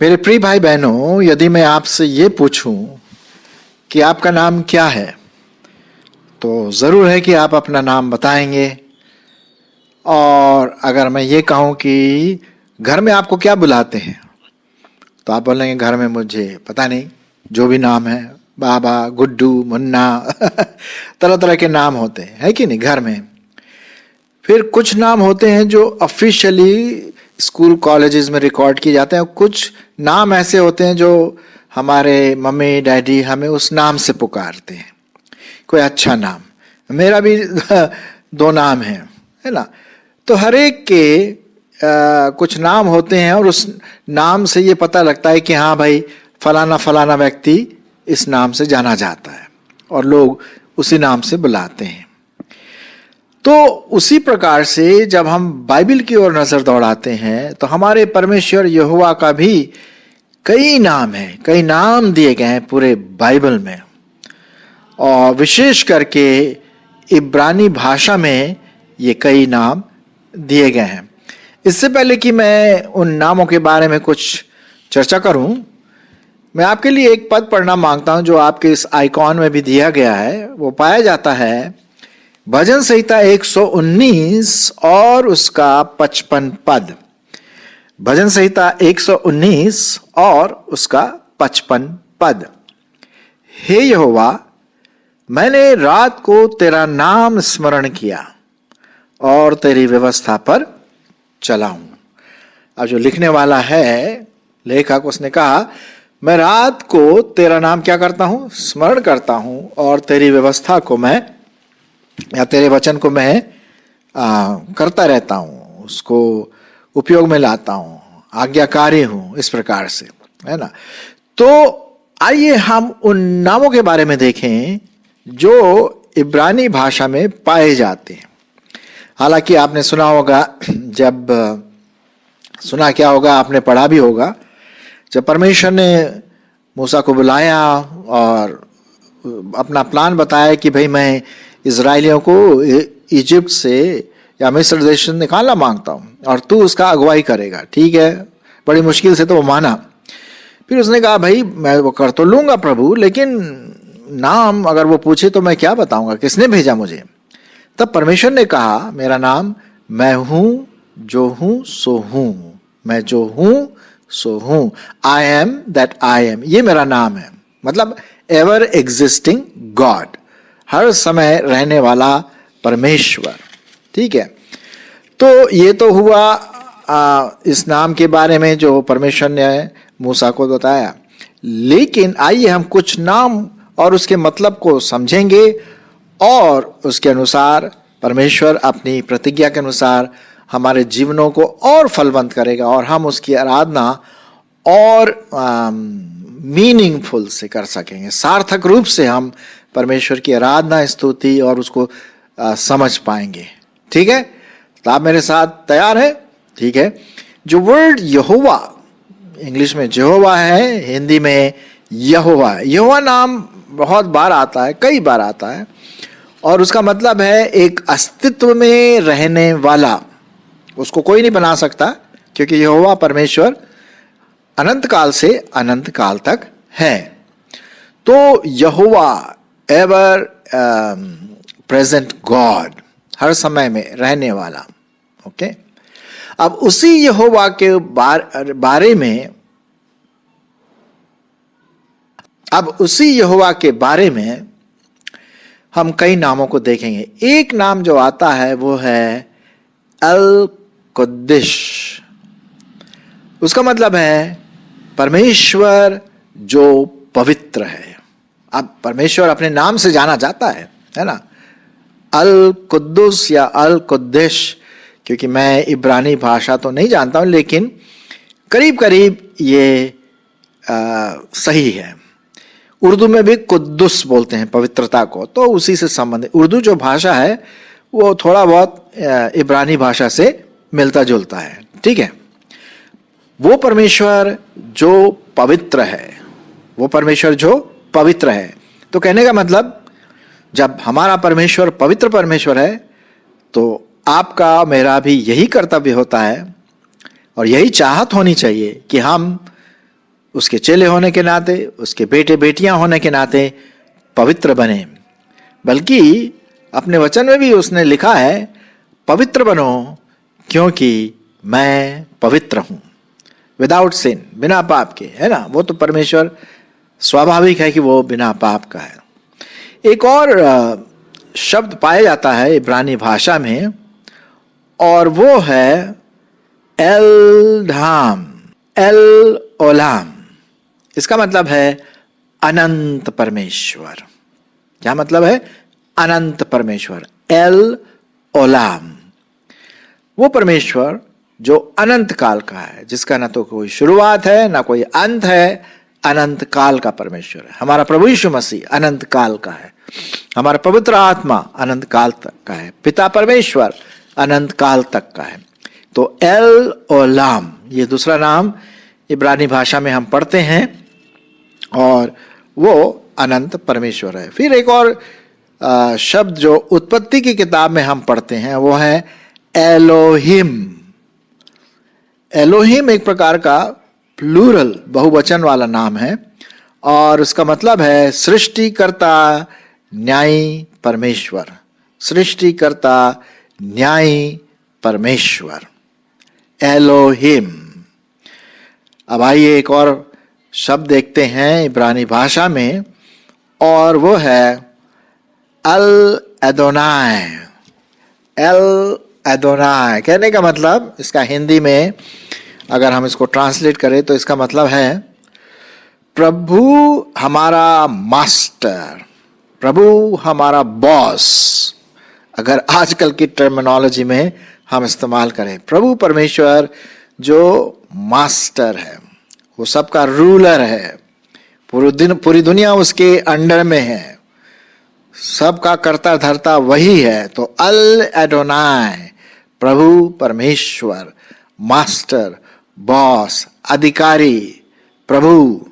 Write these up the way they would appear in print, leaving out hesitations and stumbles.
मेरे प्रिय भाई बहनों, यदि मैं आपसे ये पूछूं कि आपका नाम क्या है, तो जरूर है कि आप अपना नाम बताएंगे। और अगर मैं ये कहूं कि घर में आपको क्या बुलाते हैं, तो आप बोलेंगे घर में मुझे पता नहीं, जो भी नाम है, बाबा, गुड्डू, मुन्ना तरह तरह के नाम होते हैं, है कि नहीं घर में। फिर कुछ नाम होते हैं जो ऑफिशियली स्कूल कॉलेजेस में रिकॉर्ड किए जाते हैं। कुछ नाम ऐसे होते हैं जो हमारे मम्मी डैडी हमें उस नाम से पुकारते हैं, कोई अच्छा नाम। मेरा भी 2 नाम है ना। तो हर एक के कुछ नाम होते हैं और उस नाम से ये पता लगता है कि हाँ भाई, फलाना फलाना व्यक्ति इस नाम से जाना जाता है और लोग उसी नाम से बुलाते हैं। तो उसी प्रकार से जब हम बाइबल की ओर नजर दौड़ाते हैं तो हमारे परमेश्वर यहोवा का भी कई नाम हैं, कई नाम दिए गए हैं पूरे बाइबल में। और विशेष करके इब्रानी भाषा में ये कई नाम दिए गए हैं। इससे पहले कि मैं उन नामों के बारे में कुछ चर्चा करूं, मैं आपके लिए एक पद पढ़ना मांगता हूं जो आपके इस आइकॉन में भी दिया गया है। वो पाया जाता है भजन संहिता 119 और उसका 55 पद। भजन संहिता 119 और उसका 55 पद। हे यहोवा, मैंने रात को तेरा नाम स्मरण किया और तेरी व्यवस्था पर चला हूं। अब जो लिखने वाला है लेखक, उसने कहा मैं रात को तेरा नाम क्या करता हूं, स्मरण करता हूं, और तेरी व्यवस्था को मैं या तेरे वचन को मैं करता रहता हूं, उसको उपयोग में लाता हूं, आज्ञाकारी हूं, इस प्रकार से, है ना। तो आइए हम उन नामों के बारे में देखें जो इब्रानी भाषा में पाए जाते हैं। हालांकि आपने सुना होगा, जब सुना क्या होगा, आपने पढ़ा भी होगा, जब परमेश्वर ने मूसा को बुलाया और अपना प्लान बताया कि भाई मैं इजराइलियों को इजिप्ट से या मिस्र देश से निकालना मांगता हूँ और तू उसका अगुवाई करेगा। ठीक है, बड़ी मुश्किल से तो वो माना। फिर उसने कहा भाई मैं वो कर तो लूँगा प्रभु, लेकिन नाम अगर वो पूछे तो मैं क्या बताऊँगा, किसने भेजा मुझे। तब परमेश्वर ने कहा मेरा नाम मैं हूँ जो हूँ सो हूँ, मैं जो हूँ सो हूँ, I am that I am, ये मेरा नाम है। मतलब एवर एग्जिस्टिंग गॉड, हर समय रहने वाला परमेश्वर। ठीक है, तो ये तो हुआ इस नाम के बारे में जो परमेश्वर ने मूसा को बताया। लेकिन आइए हम कुछ नाम और उसके मतलब को समझेंगे और उसके अनुसार परमेश्वर अपनी प्रतिज्ञा के अनुसार हमारे जीवनों को और फलवंत करेगा और हम उसकी आराधना और मीनिंगफुल से कर सकेंगे। सार्थक रूप से हम परमेश्वर की आराधना, स्तुति और उसको समझ पाएंगे। ठीक है, तो आप मेरे साथ तैयार हैं? ठीक है। जो वर्ड यहोवा इंग्लिश में जेहोवा है, हिंदी में यहोवा है। यहोवा नाम बहुत बार आता है, कई बार आता है, और उसका मतलब है एक अस्तित्व में रहने वाला। उसको कोई नहीं बना सकता, क्योंकि यहोवा परमेश्वर अनंत काल से अनंत काल तक है। तो यहोवा एवर प्रेजेंट गॉड, हर समय में रहने वाला। ओके, अब उसी यहोवा के बारे में हम कई नामों को देखेंगे। एक नाम जो आता है वो है अल कुद्दिश। उसका मतलब है परमेश्वर जो पवित्र है। अब परमेश्वर अपने नाम से जाना जाता है ना, अल कुद्दुस या अल कुद्दिश। क्योंकि मैं इब्रानी भाषा तो नहीं जानता हूं, लेकिन करीब करीब ये सही है। उर्दू में भी कुद्दुस बोलते हैं पवित्रता को, तो उसी से संबंधित उर्दू जो भाषा है वो थोड़ा बहुत इब्रानी भाषा से मिलता जुलता है। ठीक है, वो परमेश्वर जो पवित्र है, वो परमेश्वर जो पवित्र है। तो कहने का मतलब जब हमारा परमेश्वर पवित्र परमेश्वर है तो आपका मेरा भी यही कर्तव्य होता है और यही चाहत होनी चाहिए कि हम उसके चेले होने के नाते, उसके बेटे बेटियां होने के नाते पवित्र बने। बल्कि अपने वचन में भी उसने लिखा है, पवित्र बनो क्योंकि मैं पवित्र हूं, विदाउट सिन, बिना पाप के, है ना। वो तो परमेश्वर स्वाभाविक है कि वो बिना पाप का है। एक और शब्द पाया जाता है इब्रानी भाषा में और वो है एल धाम, एल ओलाम। इसका मतलब है अनंत परमेश्वर। क्या मतलब है? अनंत परमेश्वर, एल ओलाम। वो परमेश्वर जो अनंत काल का है, जिसका ना तो कोई शुरुआत है ना कोई अंत है, अनंत काल का परमेश्वर है। हमारा प्रभु यीशु मसीह अनंत काल का है, हमारा पवित्र आत्मा अनंत काल तक का है, पिता परमेश्वर अनंत काल तक का है। तो एल ओलाम, ये दूसरा नाम इब्रानी भाषा में हम पढ़ते हैं और वो अनंत परमेश्वर है। फिर एक और शब्द जो उत्पत्ति की किताब में हम पढ़ते हैं वो है एलोहिम। एलोहिम एक प्रकार का प्लूरल, बहुवचन वाला नाम है और उसका मतलब है सृष्टिकर्ता, न्यायी परमेश्वर। सृष्टिकर्ता, न्यायी परमेश्वर, एलोहिम। अब आइए एक और शब्द देखते हैं इब्रानी भाषा में और वो है अल एदोनाय। एल एदोनाय कहने का मतलब, इसका हिंदी में अगर हम इसको ट्रांसलेट करें तो इसका मतलब है प्रभु हमारा मास्टर, प्रभु हमारा बॉस। अगर आजकल की टर्मिनोलॉजी में हम इस्तेमाल करें, प्रभु परमेश्वर जो मास्टर है, वो सबका रूलर है, पूरी दुनिया उसके अंडर में है, सबका कर्ता धर्ता वही है। तो अल एडोनाय, प्रभु परमेश्वर, मास्टर, बॉस, अधिकारी, प्रभु,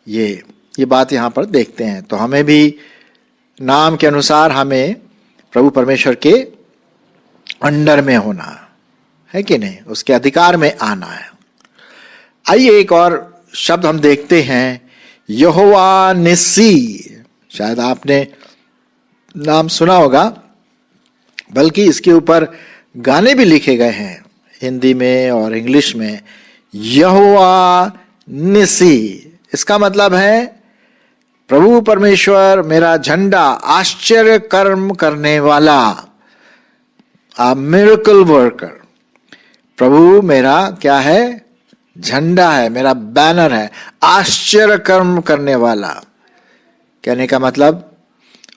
ये बात यहां पर देखते हैं। तो हमें भी नाम के अनुसार हमें प्रभु परमेश्वर के अंडर में होना है कि नहीं, उसके अधिकार में आना है। आइए एक और शब्द हम देखते हैं, यहोवा निस्सी। शायद आपने नाम सुना होगा, बल्कि इसके ऊपर गाने भी लिखे गए हैं हिंदी में और इंग्लिश में। यहोवा निस्सी, इसका मतलब है प्रभु परमेश्वर मेरा झंडा, आश्चर्य कर्म करने वाला, मिरेकल वर्कर। प्रभु मेरा क्या है? झंडा है, मेरा बैनर है, आश्चर्य कर्म करने वाला। कहने का मतलब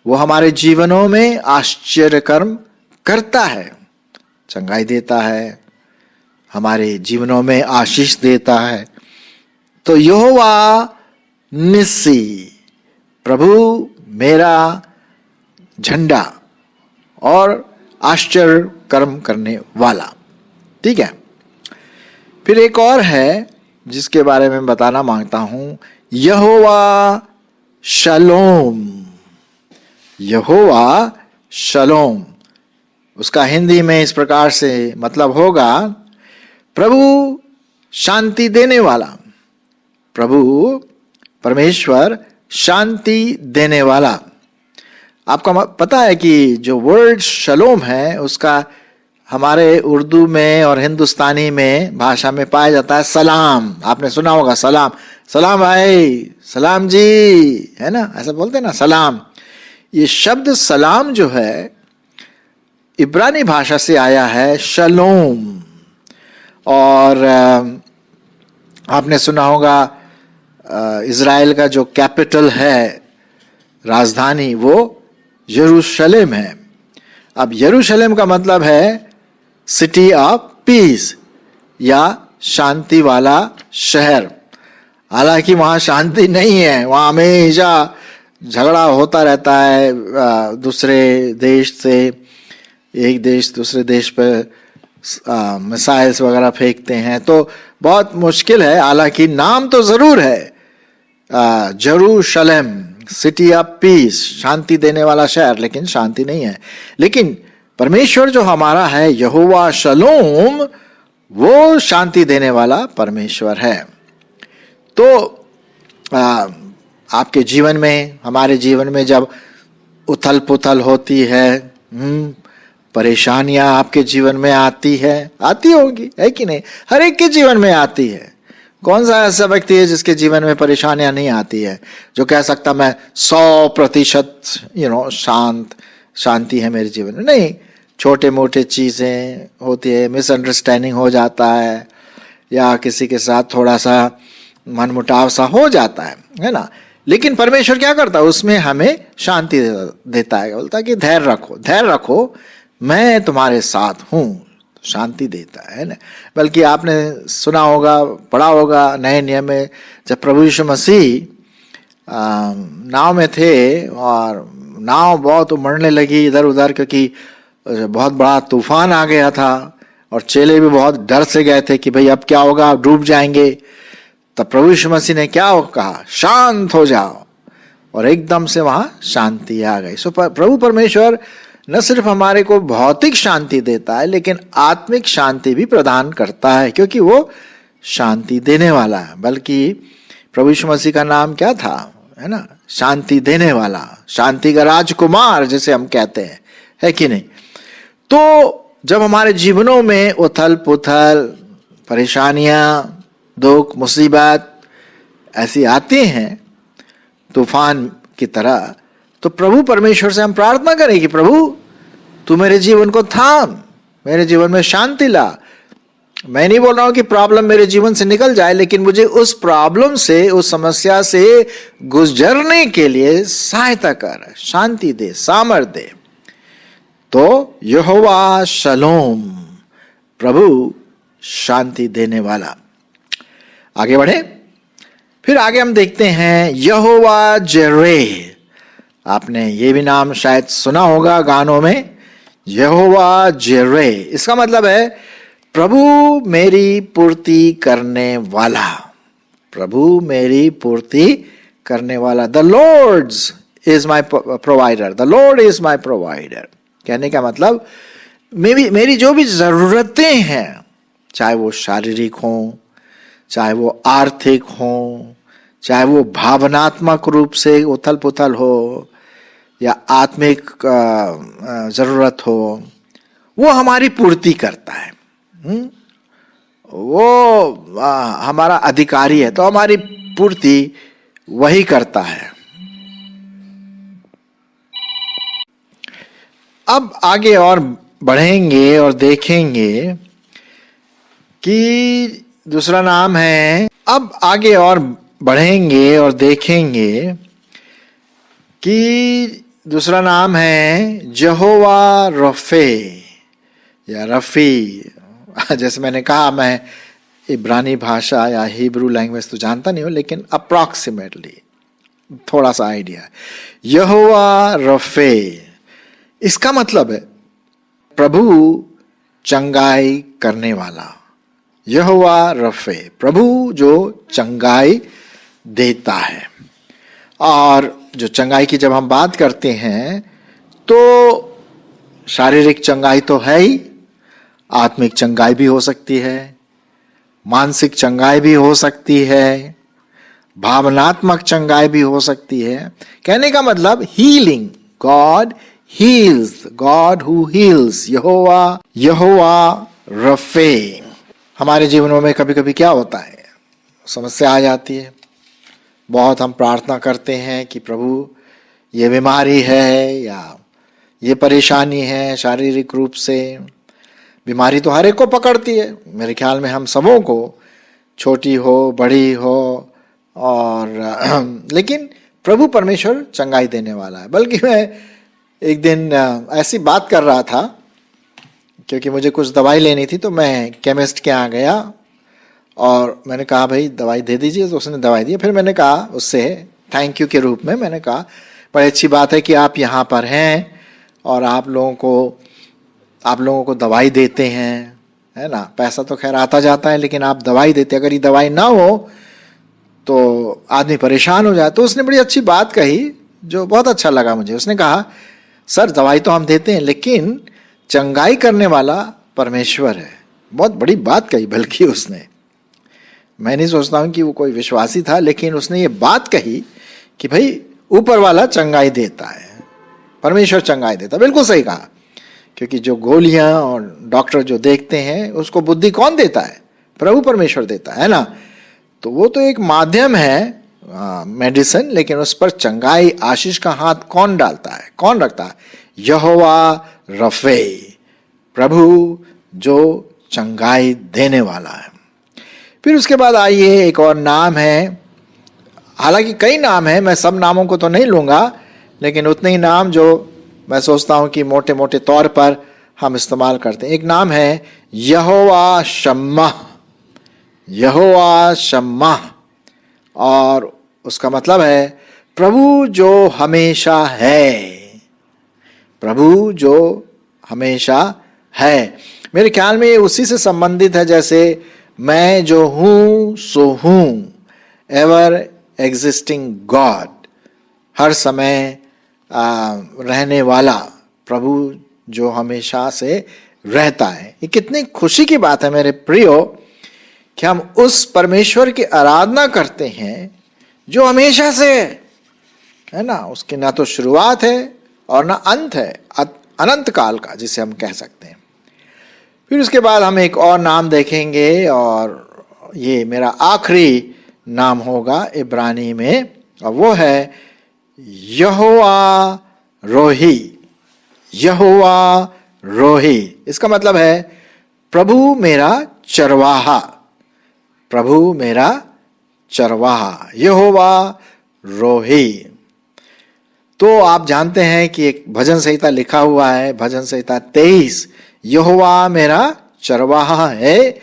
वो हमारे जीवनों में आश्चर्य कर्म करता है, चंगाई देता है, हमारे जीवनों में आशीष देता है। तो यहोवा निस्सी, प्रभु मेरा झंडा और आश्चर्य कर्म करने वाला। ठीक है। फिर एक और है जिसके बारे में बताना मांगता हूं, यहोवा शलोम। यहोवा शलोम, उसका हिंदी में इस प्रकार से मतलब होगा प्रभु शांति देने वाला। प्रभु परमेश्वर शांति देने वाला। आपका पता है कि जो वर्ड शलोम है उसका हमारे उर्दू में और हिंदुस्तानी में भाषा में पाया जाता है सलाम। आपने सुना होगा सलाम, सलाम भाई, सलाम जी, है ना, ऐसा बोलते हैं ना, सलाम। ये शब्द सलाम जो है इब्रानी भाषा से आया है शलोम। और आपने सुना होगा इज़राइल का जो कैपिटल है, राजधानी, वो यरूशलेम है। अब यरूशलेम का मतलब है सिटी ऑफ पीस या शांति वाला शहर। हालांकि वहाँ शांति नहीं है, वहाँ हमेशा झगड़ा होता रहता है, दूसरे देश से एक देश दूसरे देश पर मिसाइल्स वगैरह फेंकते हैं, तो बहुत मुश्किल है। हालांकि नाम तो ज़रूर है, जेरूशलेम, सिटी ऑफ पीस, शांति देने वाला शहर, लेकिन शांति नहीं है। लेकिन परमेश्वर जो हमारा है, यहोवा शलोम, वो शांति देने वाला परमेश्वर है। तो आपके जीवन में, हमारे जीवन में जब उथल पुथल होती है, परेशानियां आपके जीवन में आती होंगी, है कि नहीं? हर एक के जीवन में आती है। कौन सा ऐसा व्यक्ति है जिसके जीवन में परेशानियां नहीं आती है, जो कह सकता मैं 100% शांति है मेरे जीवन में? नहीं, छोटे मोटे चीजें होती है, मिसअंडरस्टैंडिंग हो जाता है, या किसी के साथ थोड़ा सा मनमुटाव सा हो जाता है ना। लेकिन परमेश्वर क्या करता है? उसमें हमें शांति देता है, बोलता है कि धैर्य रखो, मैं तुम्हारे साथ हूं, शांति देता है ना। बल्कि आपने सुना होगा, पढ़ा होगा नए नियम में, जब प्रभु यीशु मसीह नाव में थे और नाव बहुत उमड़ने लगी इधर उधर, क्योंकि बहुत बड़ा तूफान आ गया था और चेले भी बहुत डर से गए थे कि भाई अब क्या होगा, डूब जाएंगे। तब प्रभु यीशु मसीह ने क्या कहा? शांत हो जाओ, और एकदम से वहां शांति आ गई। सो प्रभु परमेश्वर न सिर्फ हमारे को भौतिक शांति देता है, लेकिन आत्मिक शांति भी प्रदान करता है, क्योंकि वो शांति देने वाला है। बल्कि प्रभु यीशु मसीह का नाम क्या था, है ना? शांति देने वाला, शांति का राजकुमार जिसे हम कहते हैं, है कि नहीं? तो जब हमारे जीवनों में उथल पुथल, परेशानियां, दुख, मुसीबत ऐसी आती हैं तूफान की तरह, तो प्रभु परमेश्वर से हम प्रार्थना करें कि प्रभु तू मेरे जीवन को थाम, मेरे जीवन में शांति ला। मैं नहीं बोल रहा हूं कि प्रॉब्लम मेरे जीवन से निकल जाए, लेकिन मुझे उस प्रॉब्लम से, उस समस्या से गुजरने के लिए सहायता कर, शांति दे, सामर्थ्य दे। तो यहोवा शलोम, प्रभु शांति देने वाला। आगे बढ़े, फिर आगे हम देखते हैं यहोवा जिरे। आपने ये भी नाम शायद सुना होगा गानों में, यहोवा जिरे। इसका मतलब है प्रभु मेरी पूर्ति करने वाला, प्रभु मेरी पूर्ति करने वाला। The Lord is my provider, the Lord is my provider. कहने का मतलब मेरी जो भी जरूरतें हैं, चाहे वो शारीरिक हो, चाहे वो आर्थिक हो, चाहे वो भावनात्मक रूप से उथल पुथल हो, या आत्मिक जरूरत हो, वो हमारी पूर्ति करता है। वो हमारा अधिकारी है, तो हमारी पूर्ति वही करता है। अब आगे और बढ़ेंगे और देखेंगे कि दूसरा नाम है, अब आगे और बढ़ेंगे और देखेंगे कि दूसरा नाम है यहोवा रफे या रफी। जैसे मैंने कहा, मैं इब्रानी भाषा या हिब्रू लैंग्वेज तो जानता नहीं हूं, लेकिन अप्रॉक्सीमेटली थोड़ा सा आइडिया है। यहोवा रफे, इसका मतलब है प्रभु चंगाई करने वाला। यहोवा रफे, प्रभु जो चंगाई देता है। और जो चंगाई की जब हम बात करते हैं, तो शारीरिक चंगाई तो है ही, आत्मिक चंगाई भी हो सकती है, मानसिक चंगाई भी हो सकती है, भावनात्मक चंगाई भी हो सकती है। कहने का मतलब healing, God heels, God who heels, यहोवा रफे। हमारे जीवनों में कभी कभी क्या होता है, समस्या आ जाती है, बहुत हम प्रार्थना करते हैं कि प्रभु ये बीमारी है या ये परेशानी है, शारीरिक रूप से बीमारी तो हर एक को पकड़ती है, मेरे ख्याल में हम सबों को, छोटी हो बड़ी हो, और लेकिन प्रभु परमेश्वर चंगाई देने वाला है। बल्कि मैं एक दिन ऐसी बात कर रहा था, क्योंकि मुझे कुछ दवाई लेनी थी, तो मैं केमिस्ट के यहाँ गया और मैंने कहा भाई दवाई दे दीजिए, तो उसने दवाई दी। फिर मैंने कहा उससे थैंक यू के रूप में, मैंने कहा बड़ी अच्छी बात है कि आप यहाँ पर हैं और आप लोगों को दवाई देते हैं, है ना। पैसा तो खैर आता जाता है, लेकिन आप दवाई देते, अगर ये दवाई ना हो तो आदमी परेशान हो जाए। तो उसने बड़ी अच्छी बात कही जो बहुत अच्छा लगा मुझे। उसने कहा, सर दवाई तो हम देते हैं लेकिन चंगाई करने वाला परमेश्वर है। बहुत बड़ी बात कही बल्कि उसने। मैं नहीं सोचता हूं कि वो कोई विश्वासी था, लेकिन उसने ये बात कही कि भाई ऊपर वाला चंगाई देता है, परमेश्वर चंगाई देता। बिल्कुल सही कहा, क्योंकि जो गोलियां और डॉक्टर जो देखते हैं उसको बुद्धि कौन देता है? प्रभु परमेश्वर देता है ना। तो वो तो एक माध्यम है मेडिसिन, लेकिन उस पर चंगाई आशीष का हाथ कौन डालता है, कौन रखता है? यहोवा रफे, प्रभु जो चंगाई देने वाला है। फिर उसके बाद आइए एक और नाम है, हालांकि कई नाम है, मैं सब नामों को तो नहीं लूंगा, लेकिन उतने ही नाम जो मैं सोचता हूं कि मोटे मोटे तौर पर हम इस्तेमाल करते हैं। एक नाम है यहोवा शम्मा, यहोवा शम्मा, और उसका मतलब है प्रभु जो हमेशा है, प्रभु जो हमेशा है। मेरे ख्याल में ये उसी से संबंधित है जैसे मैं जो हूं सो हूं, एवर एग्जिस्टिंग गॉड, हर समय रहने वाला प्रभु जो हमेशा से रहता है। ये कितनी खुशी की बात है मेरे प्रियो कि हम उस परमेश्वर की आराधना करते हैं जो हमेशा से है ना। उसकी ना तो शुरुआत है और ना अंत है, अनंत काल का जिसे हम कह सकते हैं। फिर उसके बाद हम एक और नाम देखेंगे, और ये मेरा आखिरी नाम होगा इब्रानी में, और वो है यहोवा रोही, यहोवा रोही। इसका मतलब है प्रभु मेरा चरवाहा, प्रभु मेरा चरवाहा, यहोवा रोही। तो आप जानते हैं कि एक भजन संहिता लिखा हुआ है, भजन संहिता 23, यहोवा मेरा चरवाहा है,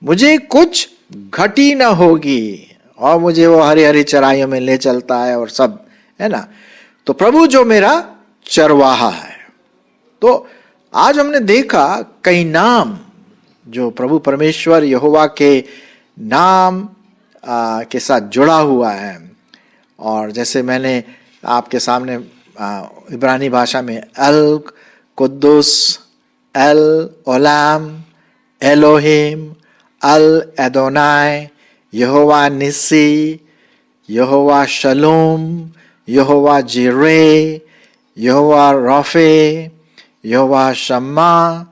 मुझे कुछ घटी न होगी, और मुझे वो हरी हरी चराइयों में ले चलता है और सब, है ना। तो प्रभु जो मेरा चरवाहा है। तो आज हमने देखा कई नाम जो प्रभु परमेश्वर यहोवा के नाम के साथ जुड़ा हुआ है। और जैसे मैंने आपके सामने इब्रानी भाषा में अल कुद्दुस, एल ओलाम, एलोहिम, अल एदोनाय, यहोवा निस्सी, यहोवा शलोम, यहोवा जिरे, यहोवा रफे, यहोवा शम्मा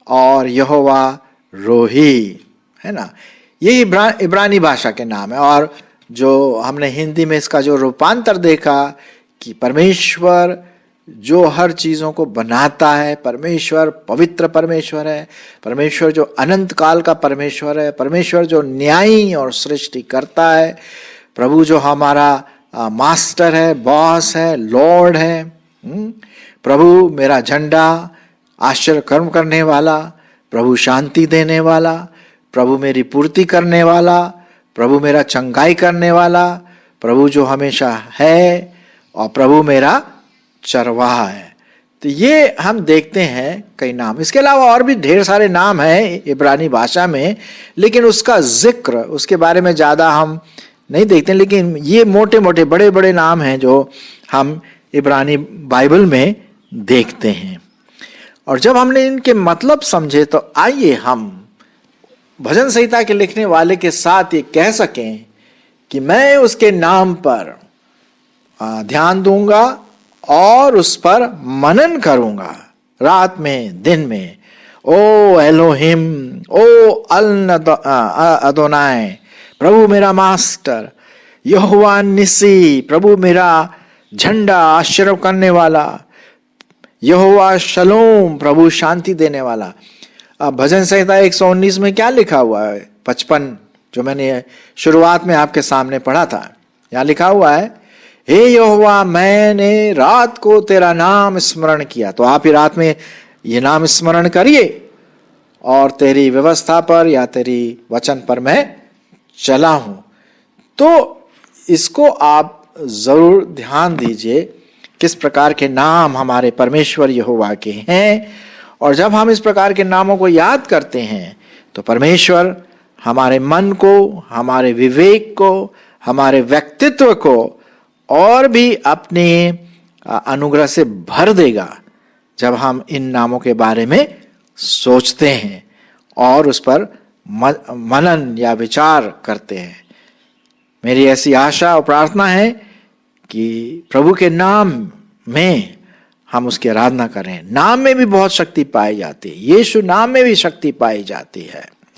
और यहोवा रोही, है ना। ये इब्रानी भाषा के नाम है। और जो हमने हिंदी में इसका जो रूपांतर देखा कि परमेश्वर जो हर चीज़ों को बनाता है, परमेश्वर पवित्र परमेश्वर है, परमेश्वर जो अनंत काल का परमेश्वर है, परमेश्वर जो न्यायी और सृष्टि करता है, प्रभु जो हमारा मास्टर है, बॉस है, लॉर्ड है, प्रभु मेरा झंडा, आश्चर्य कर्म करने वाला, प्रभु शांति देने वाला, प्रभु मेरी पूर्ति करने वाला, प्रभु मेरा चंगाई करने वाला, प्रभु जो हमेशा है, और प्रभु मेरा चरवाहा है। तो ये हम देखते हैं कई नाम। इसके अलावा और भी ढेर सारे नाम हैं इब्रानी भाषा में, लेकिन उसका जिक्र, उसके बारे में ज़्यादा हम नहीं देखते। लेकिन ये मोटे मोटे बड़े बड़े नाम हैं जो हम इब्रानी बाइबल में देखते हैं। और जब हमने इनके मतलब समझे तो आइए हम भजन संहिता के लिखने वाले के साथ ये कह सकें कि मैं उसके नाम पर ध्यान दूंगा और उस पर मनन करूंगा रात में दिन में। ओ एलोहिम, ओ अल अदोनाय, प्रभु मेरा मास्टर, यहोवा निस्सी, प्रभु मेरा झंडा, आश्चर्य करने वाला, यहोवा शलोम, प्रभु शांति देने वाला। अब भजन संहिता 119 में क्या लिखा हुआ है? 55 जो मैंने शुरुआत में आपके सामने पढ़ा था, यहाँ लिखा हुआ है, हे यहोवा मैंने रात को तेरा नाम स्मरण किया। तो आप ही रात में ये नाम स्मरण करिए और तेरी व्यवस्था पर या तेरी वचन पर मैं चला हूं। तो इसको आप जरूर ध्यान दीजिए किस प्रकार के नाम हमारे परमेश्वर यहोवा के हैं। और जब हम इस प्रकार के नामों को याद करते हैं तो परमेश्वर हमारे मन को, हमारे विवेक को, हमारे व्यक्तित्व को और भी अपने अनुग्रह से भर देगा जब हम इन नामों के बारे में सोचते हैं और उस पर मनन या विचार करते हैं। मेरी ऐसी आशा और प्रार्थना है कि प्रभु के नाम में हम उसकी आराधना करें। नाम में भी बहुत शक्ति पाई जाती है, यीशु नाम में भी शक्ति पाई जाती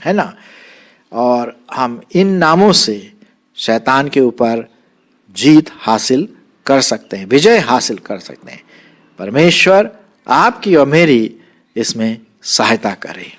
है ना। और हम इन नामों से शैतान के ऊपर जीत हासिल कर सकते हैं, विजय हासिल कर सकते हैं। परमेश्वर आपकी और मेरी इसमें सहायता करे।